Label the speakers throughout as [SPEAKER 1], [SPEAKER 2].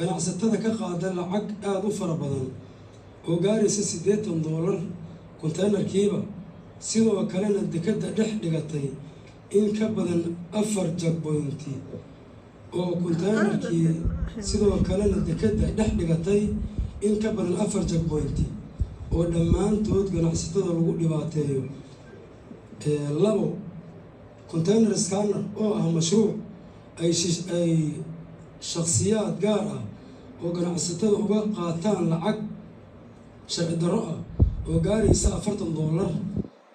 [SPEAKER 1] ganacsatada ka qaada lacag aad u fara badan oo gaaraysa $80 konteenarkiiba sidoo kalena dekada dhex dhigatay in ka badan 4 checkpoint oo konteenarkii sidoo kalena dekada dhex dhigatay in ka badan 4 checkpoint oo dhammaantood ganacsatada lagu dhibaateeyo labo container scanner oo ah mashruuc ay shakhsiyaad gaar ah oo ganacsatada uga qaataan lacag sharci darro ah oo gaaraysa $40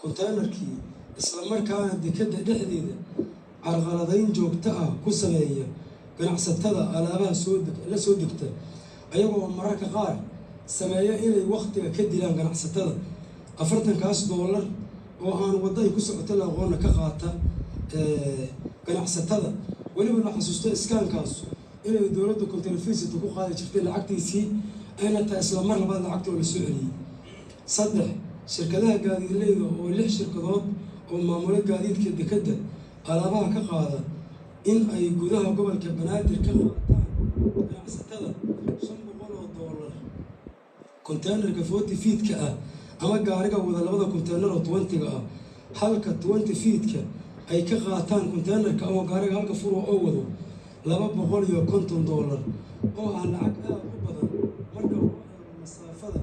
[SPEAKER 1] konteenarkii isla markaana dekada dhexdeeda carqaladayn joogto ah ku sameeya ganacsatada alaabaha la soo degta ayagoo mararka qaar sameeya inay waqtiga ka dilaan ganacsatada $40 oo aan waddo ay ku socoto la aqoonna ka qaata ganacsatada weliba la xasuusto iskaankaas inay dowladda kontarfiisita ku qaadi jirtay lacagtiisii ayna tahay isla mar labaad lacagta oo la soo celiyey saddex shirkadaha gaadiidleyda oo 6 shirkadood oo maamula gaadiidka dekada alaabaha ka qaada in ay gudaha gobolka Banaadir ka qaataan ganacsatada $500 konteenarka 40 feet-ka ah ama gaariga wada labada konteenar oo 20 ah halka 20 feet-ka ay ka qaataan konteenarka ama gaariga halka furo oo wado $250 oo aan lacag aad u badan marka masaafada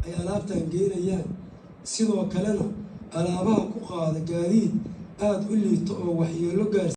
[SPEAKER 1] ay alaabtan geynayaan sidoo kalena alaabaha ku qaada gaadiid aad u liito oo waxyeello gaar